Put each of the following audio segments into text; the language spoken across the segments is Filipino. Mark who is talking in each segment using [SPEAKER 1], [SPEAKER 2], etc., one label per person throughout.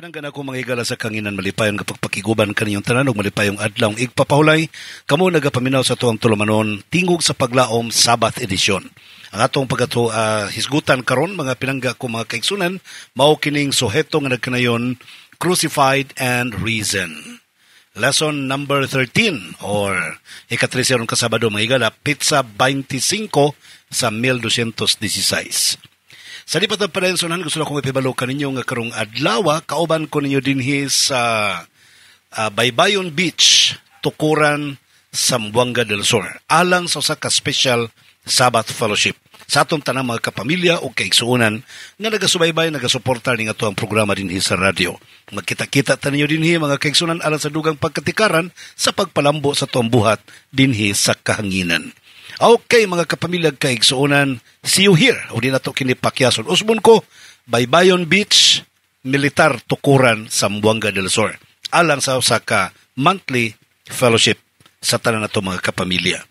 [SPEAKER 1] Pinanggan ako mga higala sa kanginan malipayon kapag pakiguban kaninyong tanan ug malipayong adlaw igpapahulay kamo nagapaminaw sa tuang tulumanon tingog sa paglaom Sabbath edition. Ang atong pagato hisgutan karon mga pinangga ko mga kaigsunan mao kining suheto nga nagkanayon Crucified and Risen. Lesson number 13 or ika-13 kasabado mga higala Pizza 25 sa 1216. Sa lipat ng parensonan, gusto na kong ipibalo kaninyo nga karong adlaw, kauban ko ninyo dinhi sa Baybayon Beach, Tukuran, Zamboanga del Sur. Alang sa usa ka special Sabbath Fellowship. Sa atong tanang mga kapamilya o kaigsuunan nga nagasubaybay, nagasuportar ning ato ang programa dinhi sa radyo. Magkita-kita ta ninyo dinhi mga kaigsuunan alang sa dugang pagkatikaran sa pagpalambo sa tuang buhat dinhi sa kahanginan. Okay, mga kapamilya kaigsuunan, see you here. O di na ito kinipakyason. Usbon ko, Baybayon Beach, Militar Tukuran, Zamboanga del Sur. Alang sa usa ka monthly fellowship sa tanan na ito mga kapamilya.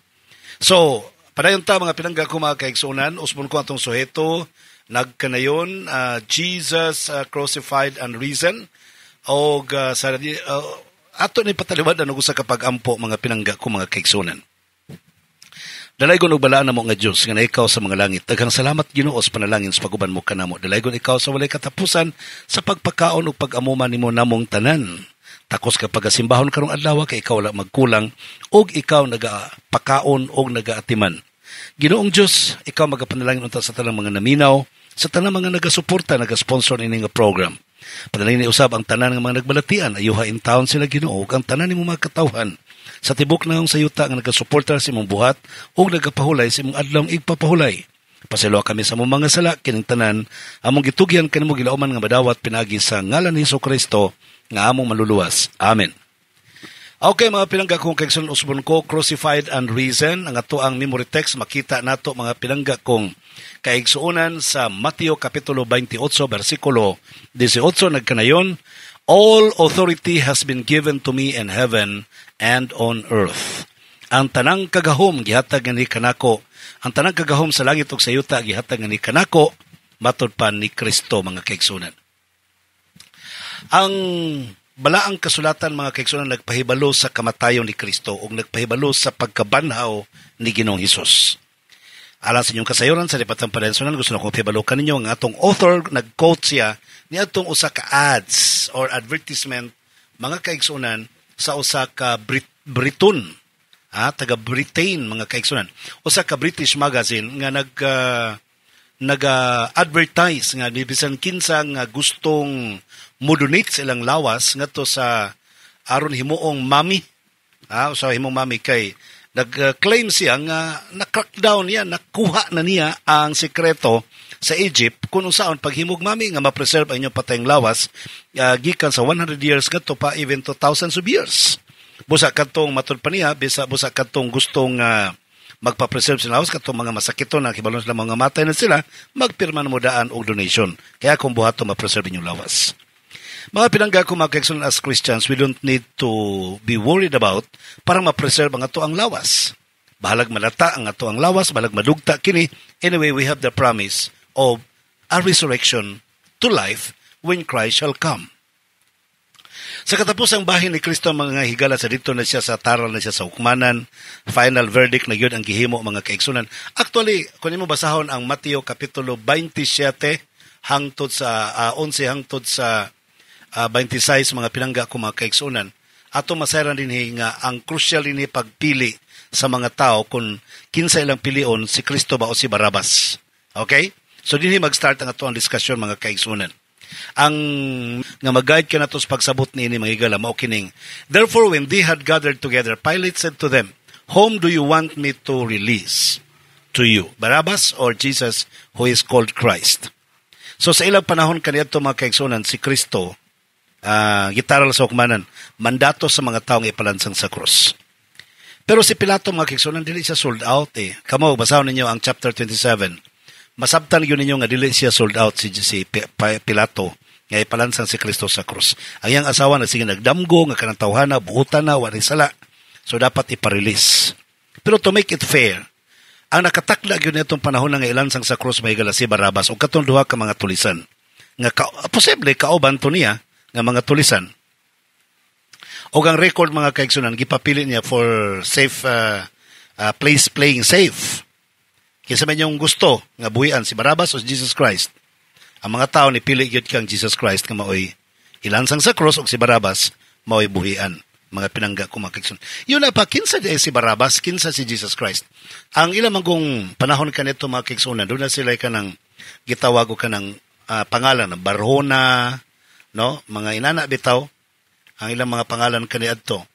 [SPEAKER 1] So, padayon ta mga pinangga ko mga kaigsuunan, usbon ko atong suheto, nagkanayon, Jesus Crucified and Risen. O ato ni pataliwad ano sa kapag-ampo mga pinangga ko mga kaigsuunan. Dalaygon og balaan namo nga Dios nga naikaw sa mga langit. Daghang salamat Ginoo sa panalangin sa paguban mo kanamo. Dalaygon ikaw sa walay katapusan sa pagpakaon ug pag-amuman nimo namong tanan. Takos ka pagasimbahon karong adlaw kay ikaw wala magkulang ug ikaw nagapakaon ug nagaatiman. Ginoong Dios, ikaw magapanalangin unta sa tanang mga naminaw, sa tanang mga nagasuporta, nagasponsor ini nga program. Panalangin ni usab ang tanan nga mga nagbalatian, ayuha in town sila Ginoo ug ang tanan nimo mga katawhan. Sa tibok na yung sayuta nga nagasuporta sa imong buhat o nagapahulay sa imong adlaw igpapahulay. Paselo kami sa mong mga sala, kining tanan, among gitugyan kanimo gilauman nga madawat pinagi sa ngalan ni Jesucristo nga among maluluwas. Amen. Okay mga pinangga kong kaigsunan usbon ko, Crucified and Risen, ang ato ang memory text, makita nato mga pinangga kong kaigsuunan sa Mateo Kapitulo 28, versikulo 18, nagkanayon, all authority has been given to me in heaven and on earth. Ang tanang kagahom gihatag ni kanako, ang tanang kagahom sa langit ug sa yuta gihatag ni kanako, matud pa ni Kristo mga kaigsunan. Ang balaang kasulatan mga kaigsunan nagpahibalo sa kamatayon ni Kristo ug nagpahibalo sa pagkabanhaw ni Ginoong Hesus. Alang sa inyong kasayoran sa lipatang parensonan, gusto na kong pibalokan ninyo ang atong author, nag-quote siya ni atong usa ka ads or advertisement mga kaigsunan sa usa ka Briton, taga Britain mga kaigsunan. Usa ka British magazine nga nag-advertise nga bisan kinsa nga gustong modonate silang lawas ngadto sa aron himuong mami. Usa himong mami kay nag-claim siya nga na-crackdown niya, nakuha na niya ang sekreto sa Egypt kung saan paghimog mami nga ma-preserve ang inyong patayng lawas gikan sa 100 years kadto pa even to thousands of years. Busa kadtong matud pa niya, busa kadtong gustong magpa-preserve sa lawas kadtong mga masakiton na kibalon sila mga matay na sila, magpirma na mo daan og donation. Kaya kung buhato ma-preserve inyong lawas. Mga pinangga ko mga kaigsunan as Christians, we don't need to be worried about para ma-preserve ang ato ang lawas. Bahalag malata ang ato ang lawas, bahalag madugta kini. Anyway, we have the promise of a resurrection to life when Christ shall come. Sa katapusang bahin ni Kristo mga higala sa dito na siya sa taral na siya sa hukmanan, final verdict na yun ang gihimo mga kaigsunan. Actually, kung mo basahon ang Mateo Kapitulo 27 hangtod sa 11 hangtod sa 26 mga pinangga ko mga kaigsunan, ato masayran din nga ang crucial ini pagpili sa mga tao kung kinsa ilang pilion, si Kristo ba o si Barabas. Okay? So dinhi mag-start ang ato ang diskusyon mga kaigsunan. Ang nga mag-guide ka na to sa pagsabot ni ini mga higala mao kining, therefore when they had gathered together, Pilate said to them, whom do you want me to release to you, Barabbas or Jesus who is called Christ? So sa ilang panahon kaniadto mga kaigsunan, si Kristo gitaral sa hukmanan, mandato sa mga taong ipalansang sa krus. Pero si Pilato mga kaigsunan, dili siya sold out eh. Kamo, basahon ninyo ang chapter 27. Masabtan yun ninyo nga dili siya sold out si Pilato nga ipalansang si Kristo sa krus. Ang iyang asawa na sige nagdamgo, nga kanang tawhana, buhutan na, wala sala. So dapat iparelease. Pero to make it fair, ang nakatakda yun itong panahon nga ilansang sa krus may higala si Barabas o katong duha ka mga tulisan. Nga posible kauban to niya nga mga tulisan. O ang record mga kaigsunan, gipapili niya for safe place playing safe. Kinsa man yung gusto nga buhian, si Barabbas o si Jesus Christ. Ang mga tao ni pili gyud kang Jesus Christ nga maoy ilansang sa cross, o si Barabbas maoy buhian. Mga pinangga ko mga kaigsunan. Yun na pa, kinsa di si Barabbas, kinsa si Jesus Christ. Ang ilang magong panahon kanito mga kaigsunan, doon na sila kanang gitawag ko kanang pangalan ng Barhona, no? Mga inana bitaw. Ang ilang mga pangalan kaniadto,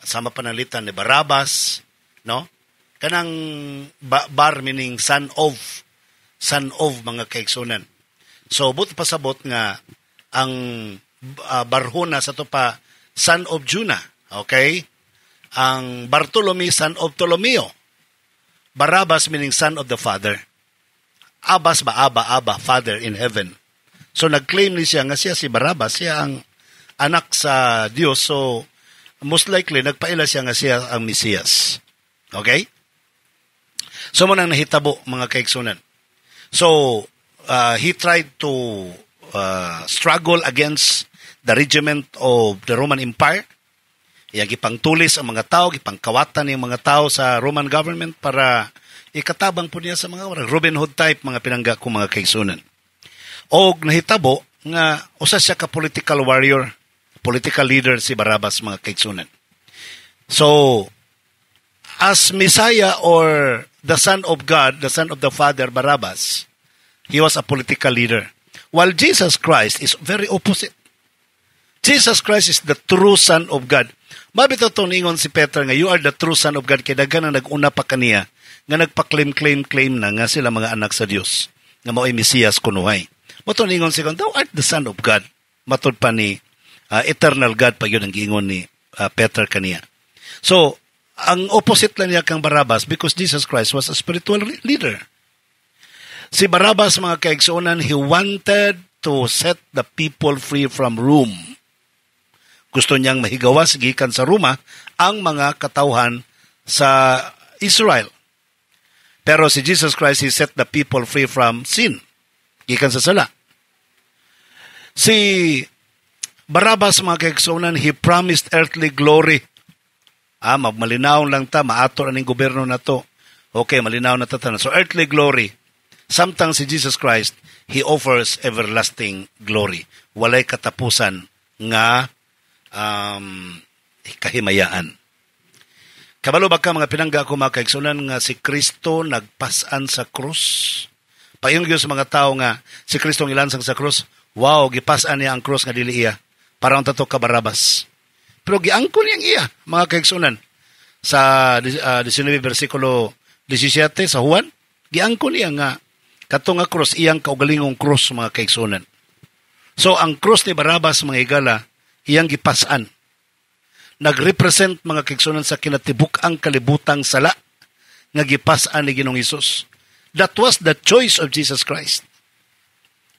[SPEAKER 1] sama panalitan ni Barabbas, no? Kanang bar meaning son of mga kaigsunan. So but pasabot nga ang Barhona sa to pa son of Juna, okay? Ang Bartolome son of Ptolomeo. Barabbas meaning son of the Father. Abbas ba Abba, Father in heaven. So nagclaim ni siya nga siya si Barabbas, siya ang anak sa Diyos, so most likely nagpaila siya nga siya ang Mesiyas. Okay? So mo nang nahitabo mga kaigsunan. So he tried to struggle against the regiment of the Roman Empire. Iyang gipangtulis ang mga tao, gipangkawatan ng mga tao sa Roman government para ikatabang po niya sa mga Robin Hood type mga pinangga ko mga kaigsunan. O nahitabo nga usa siya ka political warrior, political leader si Barabbas mga kaigsunan. So, as Messiah or the Son of God, the Son of the Father, Barabbas, he was a political leader. While Jesus Christ is very opposite. Jesus Christ is the true Son of God. Mabito ito ningon si Peter nga, you are the true Son of God, kaya dagan na nag-una pa kaniya, nga nagpa-claim na nga sila mga anak sa Diyos, nga mao'y Mesiyas kunuhay. Mato ningon si God, thou art the Son of God. Matod pa ni eternal God pa yun ang giingon ni Peter kaniya. So, ang opposite lang niya kang Barabbas because Jesus Christ was a spiritual leader. Si Barabbas, mga kaigsunan, he wanted to set the people free from Rome. Gusto niyang mahigawas gikan sa Roma ang mga katawhan sa Israel. Pero si Jesus Christ, he set the people free from sin. Gikan sa sala. Si Barabbas, mga kaigsunan, he promised earthly glory. Malinaw lang ta, maator aning gobyerno na to. Okay, malinaw na tatanan. So, earthly glory. Samtang si Jesus Christ, he offers everlasting glory. Walay katapusan nga kahimayaan. Kabalo ba ka mga pinangga ko mga kaigsunan nga si Kristo nagpasan sa krus? Payong sa mga tao nga si Kristo ilansang sa krus, wow, gipasan niya ang krus nga dili iya. Parang tato ka Barabbas. Pero giangkon niyang iya, mga kaigsunan. Sa 19 versikulo 17 sa Juan, giangkon niya nga kato nga krus, iyang kaugalingong krus, mga kaigsunan. So, ang krus ni Barabbas, mga higala, iyang gipasan. Nag-represent, mga kaigsunan, sa kinatibuk-ang kalibutang sala nga gipasan ni Ginoong Hesus. That was the choice of Jesus Christ.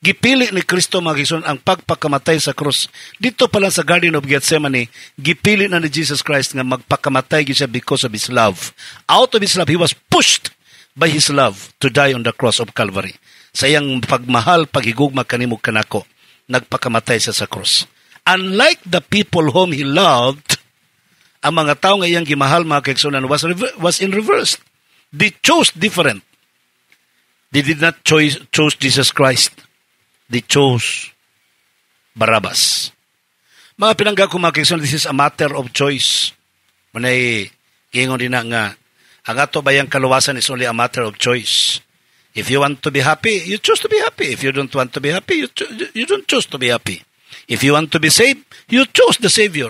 [SPEAKER 1] Gipili ni Kristo, mga kaigsunan, ang pagpakamatay sa krus. Dito pala sa Garden of Gethsemane, gipili na ni Jesus Christ nga magpakamatay siya because of His love. Out of His love, He was pushed by His love to die on the cross of Calvary. Sa iyang pagmahal, paghigugma kanimog kanako, nagpakamatay siya sa krus. Unlike the people whom He loved, ang mga tao nga iyang gimahal, mga kaigsunan, was in reverse. They chose different. They did not choose Jesus Christ. They chose Barabbas. Mga pinangga ko, mga kaigsunan, this is a matter of choice. Manay, gingon din na nga, ang ato bayang kaluwasan is only a matter of choice. If you want to be happy, you choose to be happy. If you don't want to be happy, you don't choose to be happy. If you want to be saved, you choose the Savior,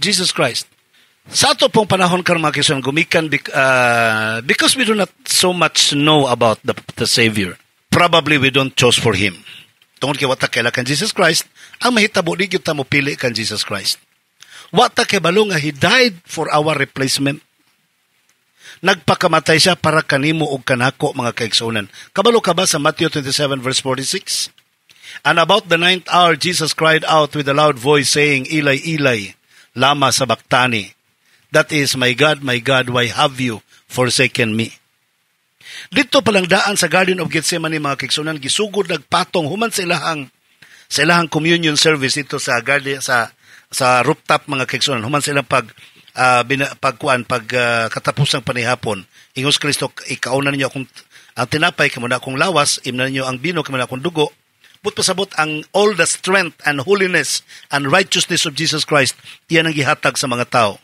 [SPEAKER 1] Jesus Christ. Sa ato pong panahon karon mga kaigsunan, gumikan because we do not so much know about the Savior. Probably we don't choose for Him. Tungod kay wata kaila kan Jesus Christ, ang mahitabo di gyud ta mo pili kan Jesus Christ. Wata kay balo nga He died for our replacement. Nagpakamatay siya para kanimo og kanako, mga kaigsunan. Kabalo ka ba sa Matthew 27 verse 46? And about the 9th hour, Jesus cried out with a loud voice, saying, Eli, Eli, lama sabachthani. That is, my God, why have you forsaken me? Dito palang daan sa Garden of Gethsemane, mga kaigsunan, gisugod nagpatong human sa ilahang sa ilahang communion service ito sa rooftop mga kaigsunan, human sila katapusang panihapon, ingos Kristo, ikaunan ninyo akong ang tinapay, kamo na akong lawas, imna ninyo ang bino, kamo na akong dugo. But pasabot ang all the strength and holiness and righteousness of Jesus Christ, iyan ang gihatag sa mga tao.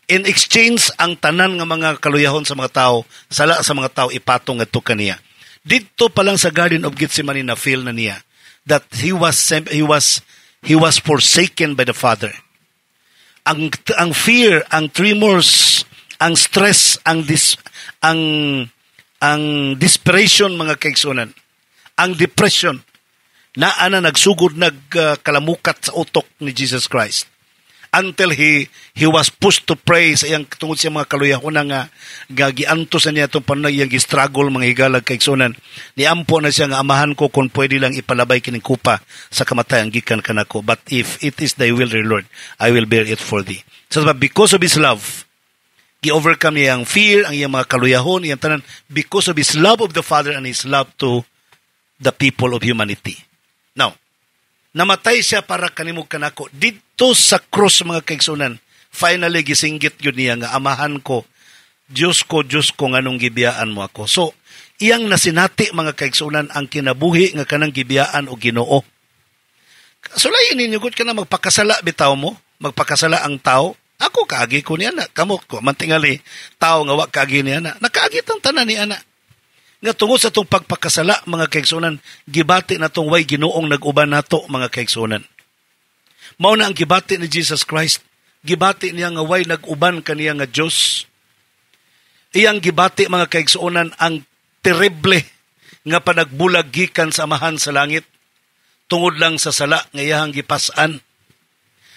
[SPEAKER 1] In exchange, ang tanan ng mga kaluyahon sa mga tao, sala sa mga tao, ipatong ngadto kaniya. Dito pa lang sa Garden of Gethsemane na feel na niya that he was forsaken by the Father. Ang fear, ang tremors, ang stress, ang desperation mga kaigsunan, ang depression, na nagsugod nagkalamukat sa utok ni Jesus Christ. Until he was pushed to pray sa iyang tungod sa mga kaluyahon nga giantos niya itong panunay iyang gistruggle mga higalag kaigsunan. Niampo na siya nga, amahan ko kung pwede lang ipalabay kining kupa sa kamatayan gikan kanako. But if it is thy will, dear Lord, I will bear it for thee. So because of his love, gi-overcome niya ang fear, ang iyang mga kaluyahon, iyang tanan, because of his love of the Father and his love to the people of humanity. Now, namatay siya para kanimog kanako. Dito sa cross mga kaigsunan, finally gisinggit yun niya nga, amahan ko, Diyos ko, nganong gibiyaan mo ako. So, iyang nasinati mga kaigsunan ang kinabuhi nga kanang gibiyaan o Ginoo. So, lain ninyo, good ka na magpakasala bitaw mo, magpakasala ang tao. Ako, kaagi ko niya na. Kamot ko, mantingali, tao nga wak kaagi niya na. Nakaagit ang tanan niya na. Nga tungod sa itong pagpakasala, mga kaigsunan, gibati na itong way Ginoong nag-uban nato, mga kaigsunan. Mao na ang gibati ni Jesus Christ. Gibati niya nga way nag-uban kaniya nga Diyos. Iyang gibati, mga kaigsunan, ang terrible nga panagbulag gikan sa amahan sa langit. Tungod lang sa sala, nga iyang gipasan.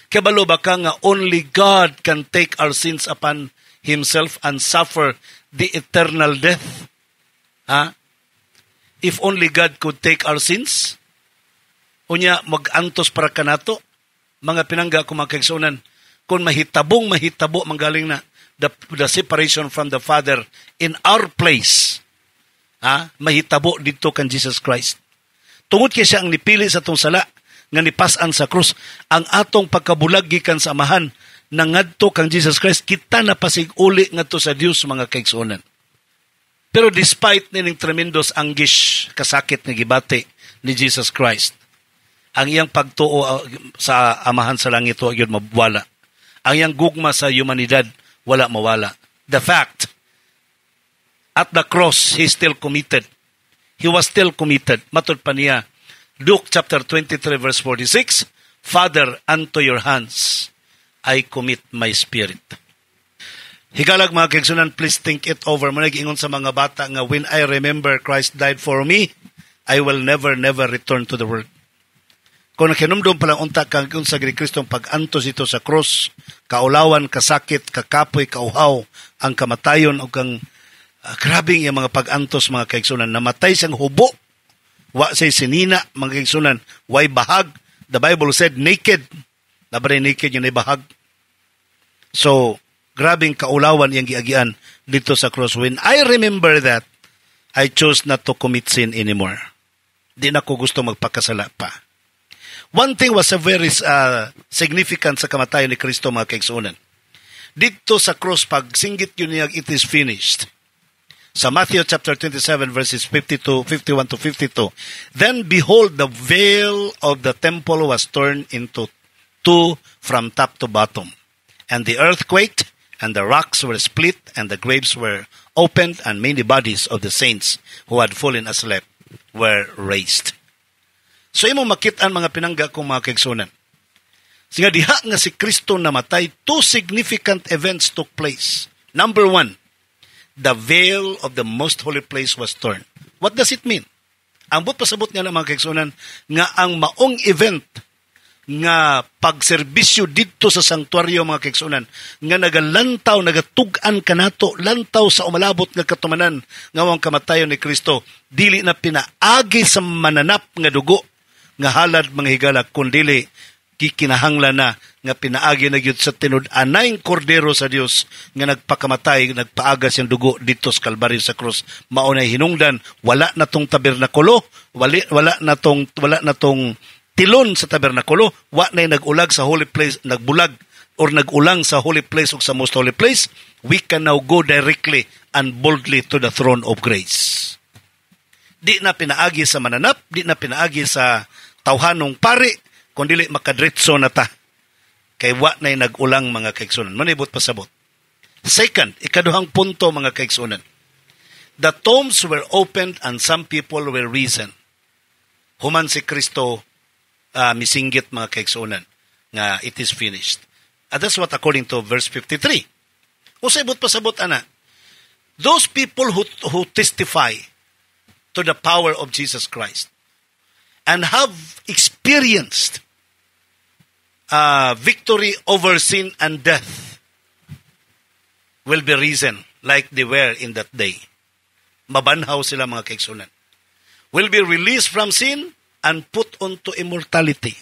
[SPEAKER 1] Kabalo ba ka nga only God can take our sins upon Himself and suffer the eternal death? If only God could take our sins, unya mag-antos para kanato, mga pinangga ko mga kaigsunan, kung mahitabo manggaling na the separation from the Father in our place, mahitabo dito kan Jesus Christ. Tungod kay siya ang nipili sa tong sala, nga nipasan sa krus, ang atong pagkabulag gikan sa amahan, na ngadto kang Jesus Christ, kita na pasig-uli ngadto sa Dios mga kaigsunan. Pero despite nining tremendous anguish, kasakit nga gibati ni Jesus Christ, ang iyang pagtuo sa amahan sa langit wa gyud mawala. Ang iyang gugma sa humanidad wala mawala. The fact, at the cross, he still committed. He was still committed. Matod pa niya, Luke chapter 23 verse 46, Father, unto your hands I commit my spirit. Higalag mga kaigsunan, please think it over. Manag-ingon sa mga bata nga, when I remember Christ died for me, I will never return to the world. Kung nakinumdum palang unta kang sa Kristong pag-antos ito sa cross, kaulawan, kasakit, kakapoy, kauhaw, ang kamatayon o kang grabing yung mga pag-antos mga kaigsunan. Namatay siyang hubo, wa say sinina mga kaigsunan, way bahag. The Bible said naked. Nabari naked yun ay bahag. So, grabing kaulawan yung giagian dito sa cross. When I remember that, I chose not to commit sin anymore. Di na ko gusto magpakasala pa. One thing was a very significant sa kamatayon ni Kristo mga kaigsunan. Dito sa cross, pag singgit yun niya, it is finished. Sa Matthew chapter 27 verses 51 to 52, then behold, the veil of the temple was torn into two from top to bottom. And the earth quaked, and the rocks were split, and the graves were opened, and many bodies of the saints who had fallen asleep were raised. So imong makitaan mga pinangga kong mga kaigsunan. Singa diha nga si Kristo namatay, two significant events took place. Number one, the veil of the most holy place was torn. What does it mean? Ang pasabot niya ng mga kaigsunan nga ang maong event nga pagserbisyo dito sa sanktuaryo mga kaigsunan, nga nagalantaw, nagatug-an kanato, lantaw sa umalabot nga katumanan nga ang kamatayon ni Kristo, dili na pinaagi sa mananap nga dugo, nga halad mga higala, kundili kikinahanglan na nga pinaagi na gyud sa tinud-anayng kordero sa Dios nga nagpakamatay, nagpaaga siyang dugo dito sa Kalbaryo sa krus. Mao nay hinungdan, wala na tong tabernakulo, wala na tong tilon sa tabernakulo, wa nay nagulag sa holy place, nagbulag or nagulang sa holy place o sa most holy place, we can now go directly and boldly to the throne of grace. Di na pinaagi sa mananap, di na pinaagi sa tawhanong pari, kundi makadritso na ta. Kay wa nay nagulang mga kaigsunan. Manibot pasabot. Second, ikaduhang punto mga kaigsunan. The tombs were opened and some people were risen. Human si Kristo misinggit mga kaigsunan nga it is finished. And that's what according to verse 53. Kung sa ibot pasabot ana, those people who testify to the power of Jesus Christ and have experienced victory over sin and death will be risen like they were in that day. Mabanhaw sila mga kaigsunan. Will be released from sin and put onto immortality.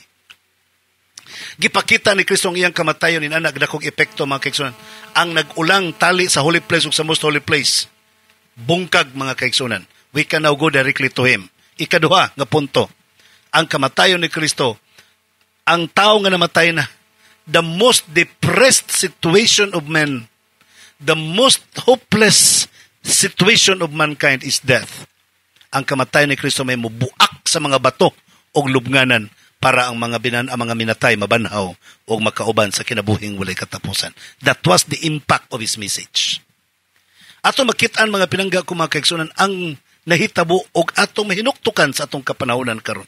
[SPEAKER 1] Gipakita ni Kristo ang iyang kamatayon in anak dakong epekto mga kaigsunan. Ang nagulang tali sa holy place ug sa most holy place. Bungkag mga kaigsunan. We can now go directly to Him. Ikaduha nga punto. Ang kamatayon ni Kristo, ang tao nga namatay na, the most depressed situation of men, the most hopeless situation of mankind is death. Ang kamatayon ni Kristo may mubuak sa mga bato o lubnganan para ang mga minatay mabanhaw o makauban sa kinabuhing walay katapusan. That was the impact of His message. Ato makitaan mga pinangga ko mga kaigsunan ang nahitabo o atong mahinuktukan sa atong kapanahonan karon.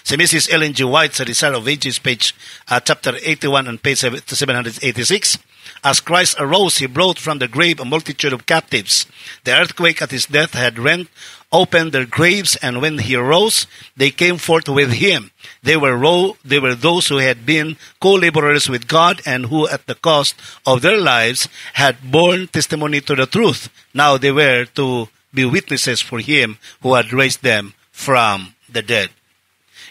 [SPEAKER 1] Si Mrs. Ellen G. White sa Desire of Ages, page chapter 81 and page 786, as Christ arose, He brought from the grave a multitude of captives. The earthquake at His death had rent open their graves, and when He arose, they came forth with Him. They were those who had been co-laborers with God and who at the cost of their lives had borne testimony to the truth. Now they were to be witnesses for Him who had raised them from the dead.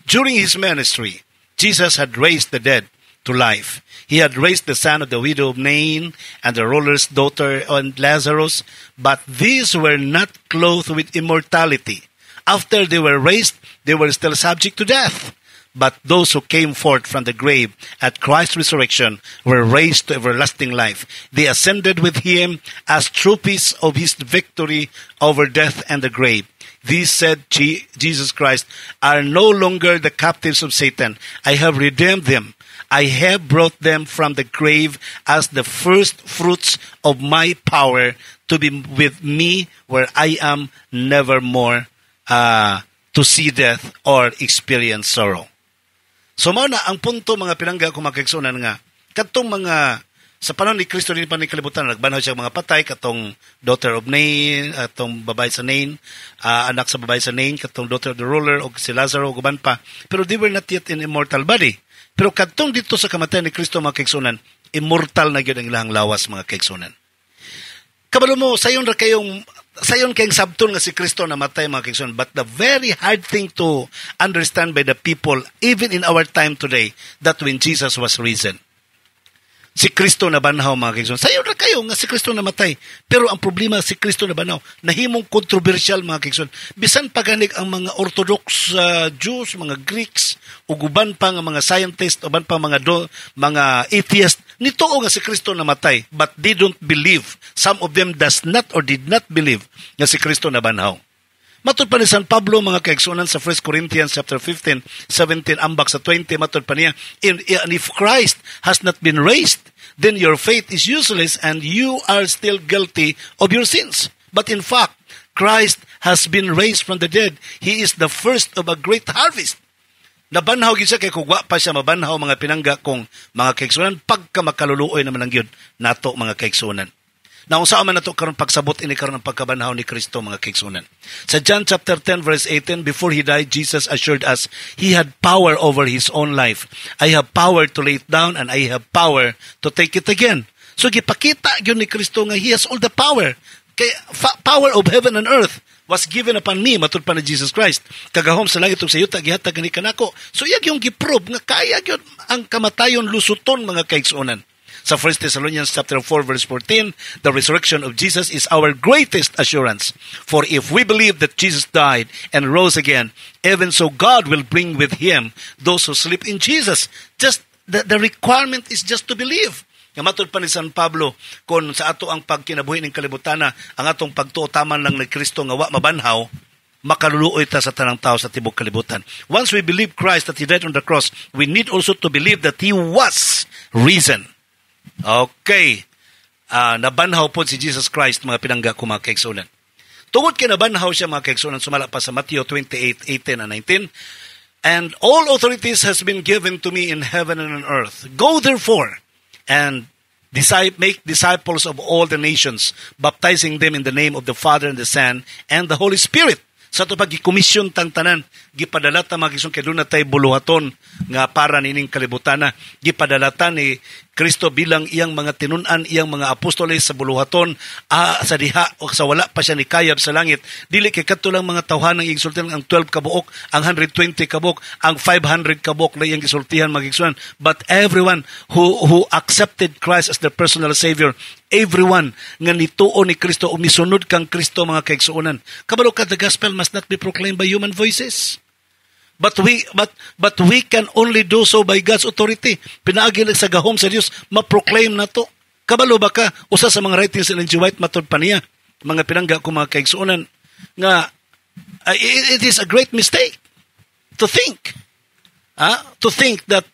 [SPEAKER 1] During His ministry, Jesus had raised the dead to life. He had raised the son of the widow of Nain and the ruler's daughter and Lazarus, but these were not clothed with immortality. After they were raised, they were still subject to death. But those who came forth from the grave at Christ's resurrection were raised to everlasting life. They ascended with Him as trophies of His victory over death and the grave. These, said Jesus Christ, are no longer the captives of Satan. I have redeemed them. I have brought them from the grave as the first fruits of my power to be with me where I am never more to see death or experience sorrow. So mao na ang punto mga pinangga ko mga kaigsunan nga kadtong mga sa panahon ni Kristo din pa ni kalibutan nagbanaw siya mga patay katong daughter of Nain, atong babae sa Nain, anak sa babae sa Nain, katong daughter of the ruler o si Lazaro ug uban pa. Pero they were not yet in immortal body. Pero kadtong dito sa kamatayon ni Kristo mga kaigsunan, immortal na gyud ang ilahang lawas mga kaigsunan. Kabalo mo sayon kayong sabton nga si Kristo namatay mga kaigsunan, but the very hard thing to understand by the people even in our time today that when Jesus was risen, si Kristo na banhaw mga kaigsunan. Sayon ra kayo nga si Kristo namatay. Pero ang problema si Kristo na banhaw, nahimong kontrobersyal mga kaigsunan. Bisan paganig ang mga Orthodox Jews, mga Greeks, ug uban pa nga mga scientists, uban pa mga atheists, nitoo nga si Kristo namatay, but they don't believe. Some of them does not or did not believe nga si Kristo na banhaw. Matod pa ni San Pablo mga kaigsunan sa 1 Corinthians chapter 15, 17 ambak sa 20, matod pa niya, and if Christ has not been raised, then your faith is useless and you are still guilty of your sins. But in fact, Christ has been raised from the dead. He is the first of a great harvest. Nabanhaw gyud siya kay kung wa pa siya mabanhaw mga pinangga kong mga kaigsunan pagka makaluluoy naman ang gyud nato mga kaigsunan. Na kung saan man nato karon pagsabot ini karon ang pagkabanhaw ni Kristo mga kaigsunan. Sa John chapter 10 verse 18, before He died, Jesus assured us He had power over His own life. I have power to lay it down and I have power to take it again. So gipakita gyud ni Kristo nga He has all the power. Kay power of heaven and earth was given upon me, matud pa ni Jesus Christ. Kagahom sa langit ug sa yuta gihatag kanako. So iyag yung giprove nga kaya gyud ang kamatayon lusuton mga kaigsunan. Sa 1 Thessalonians chapter 4 verse 14, the resurrection of Jesus is our greatest assurance. For if we believe that Jesus died and rose again, even so God will bring with him those who sleep in Jesus. Just the requirement is just to believe. Nga matod pa ni San Pablo, kung sa ato ang pagkinabuhi ng kalibutana, ang atong pagtuotaman lang ni Kristo nga wa mabanhaw, makaluluoy ta sa tanang tao sa tibok kalibutan. Once we believe Christ that He died on the cross, we need also to believe that He was risen. Okay. Nabanhaw po si Jesus Christ, mga pinangga ko mga kaigsunan. Tungod kay nabanhaw siya mga kaigsunan, sumala pa sa Matthew 28:18 and 19, and all authorities has been given to me in heaven and on earth. Go therefore, and make disciples of all the nations, baptizing them in the name of the Father and the Son and the Holy Spirit. Sa ito pag gikomisyon tang tanan, gipadalata magisong kay doon na tayo buluhaton nga para nining kalibutana. Gipadalata ni Kristo bilang iyang mga tinunan, iyang mga apostoles sa buluhaton, sa diha o sa wala pa siya ni kayab sa langit. Dili kay kadto lang mga tawhan ang igsultihan ang 12 kabuok, ang 120 kabuok, ang 500 kabuok na iyang gisultihan magigsunan. But everyone who accepted Christ as their personal Savior, everyone nga nituo ni Kristo o misunod kang Kristo mga kaigsuonan. Kabalo ka, the gospel must not be proclaimed by human voices. But we can only do so by God's authority. Pinaagi lang sa gahom sa Dios, ma-proclaim na to. Kabalo ba ka? Usa sa mga writings ng G. White matod pa niya, mga pinangga ko mga kaigsuonan, nga it is a great mistake to think that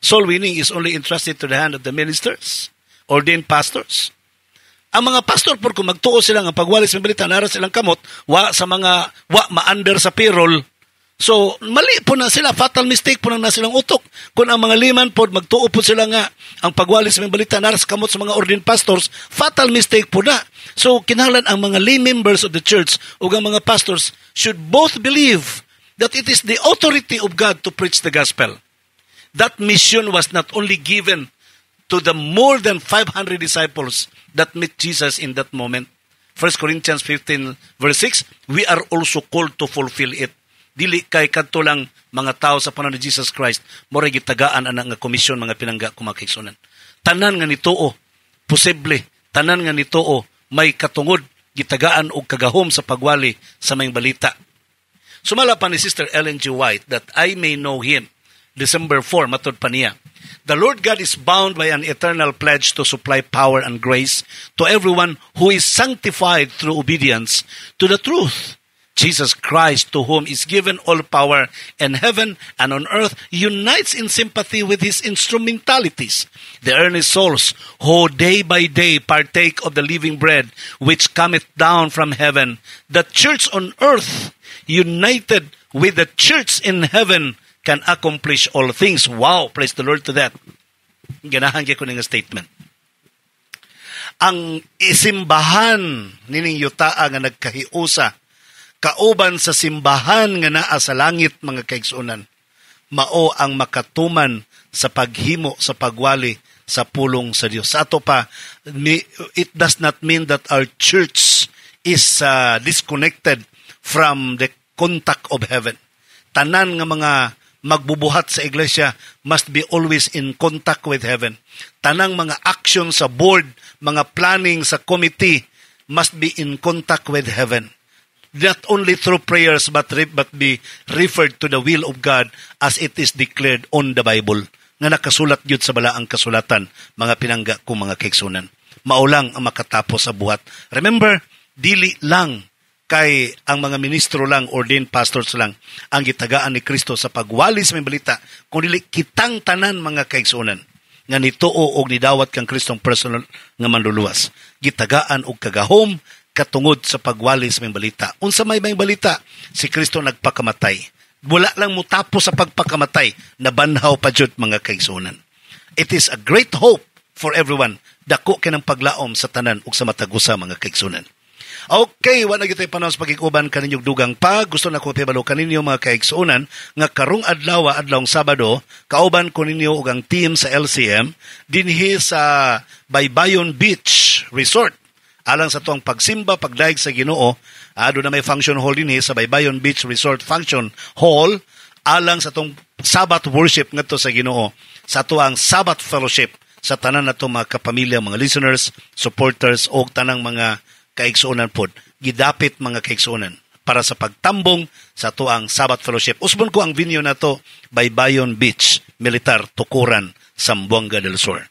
[SPEAKER 1] soul winning is only entrusted to the hand of the ministers, ordained pastors. Ang mga pastor po kung magtuo sila ng pagwalis ng balita, nara silang kamot, sa mga ma-under sa payroll. So, mali po na sila, fatal mistake po na silang utok. Kung ang mga liman po, magtuo po sila nga, ang pagwalis ng balita, nara sa kamot sa mga ordained pastors, fatal mistake po na. So, kinahanglan ang mga lay members of the church o ang mga pastors should both believe that it is the authority of God to preach the gospel. That mission was not only given to the more than 500 disciples that met Jesus in that moment. 1 Corinthians 15 verse 6, we are also called to fulfill it. Dili kay kadto lang mga tao sa panahon ni Jesus Christ, moray gitagaan ana nga komisyon mga pinangga kumakigsunan. Tanan nga nituo, posible, tanan nga nituo, may katungod, gitagaan og kagahom sa pagwali sa mayong balita. Sumala pa ni Sister Ellen G. White that I may know Him. December 4, matod pa niya. The Lord God is bound by an eternal pledge to supply power and grace to everyone who is sanctified through obedience to the truth. Jesus Christ, to whom is given all power in heaven and on earth, unites in sympathy with His instrumentalities, the earnest souls who day by day partake of the living bread which cometh down from heaven. The church on earth, united with the church in heaven, can accomplish all things. Wow! Praise the Lord to that. Ganahan ko ng statement. Ang isimbahan nining yutaa nga nagkahiusa, kauban sa simbahan nga naa sa langit mga kaigsunan, mao ang makatuman sa paghimo sa pagwali sa pulong sa Dios. Sa ato pa, it does not mean that our church is disconnected from the contact of heaven. Tanan nga mga magbubuhat sa iglesia must be always in contact with heaven. Tanang mga action sa board, mga planning sa committee must be in contact with heaven. Not only through prayers but be referred to the will of God as it is declared on the Bible. Nga nakasulat yun sa balaang kasulatan, mga pinangga ko mga kaigsunan. Maulang ang makatapos sa buhat. Remember, dili lang kay ang mga ministro lang, ordained pastors lang, ang gitagaan ni Kristo sa pagwalis may balita, kundi kitang tanan mga kaigsunan, nga nituo og nidawat kang Kristong personal nga manluluwas. Gitagaan og kagahom, katungod sa pagwalis may balita. Unsa may balita, si Kristo nagpakamatay. Wala lang mo tapos sa pagpakamatay, nabanhaw pa jud mga kaigsunan. It is a great hope for everyone. Dako kinang paglaom sa tanan ug sa matagusa mga kaigsunan. Okay, wala gito'y panahon sa pagkikuban kaninyong dugang pa. Gusto na ko pibalo kaninyo mga kaigsunan nga karong adlawng Sabado, kauban ko ninyo og ang team sa LCM dinhi sa Baybayon Beach Resort. Alang sa tuang pagsimba, pagdaig sa Ginoo, doon na may function hall dinhi sa Baybayon Beach Resort Function Hall, alang sa tuang Sabbath worship ngadto sa Ginoo, sa tuang Sabbath fellowship sa tanan nato mga kapamilya, mga listeners, supporters o tanang mga kaigsuonan pod. Gidapit mga kaigsuonan para sa pagtambong sa tuang Sabbath Fellowship. Usbon ko ang venue nato Baybayon Beach, Militar, Tukuran, Zamboanga del Sur.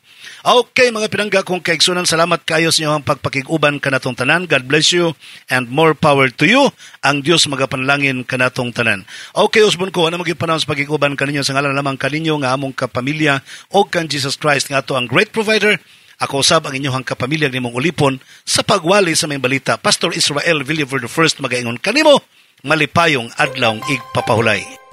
[SPEAKER 1] Okay, mga pinangga kong kaigsunan, salamat kayo sa inyong pagpakiguban kanatong tanan. God bless you and more power to you. Ang Diyos magapanlangin kanatong tanan. Okay, usbon ko, ano magipanahon sa pagiguban kaninyo sa ngalan lamang kaninyo nga among kapamilya o kan Jesus Christ nga to ang great provider. Ako usab ang inyong kapamilya nimong ulipon sa pagwali sa may balita. Pastor Israel Villiver I magaingon kanimo, malipayong adlawng igpapahulay.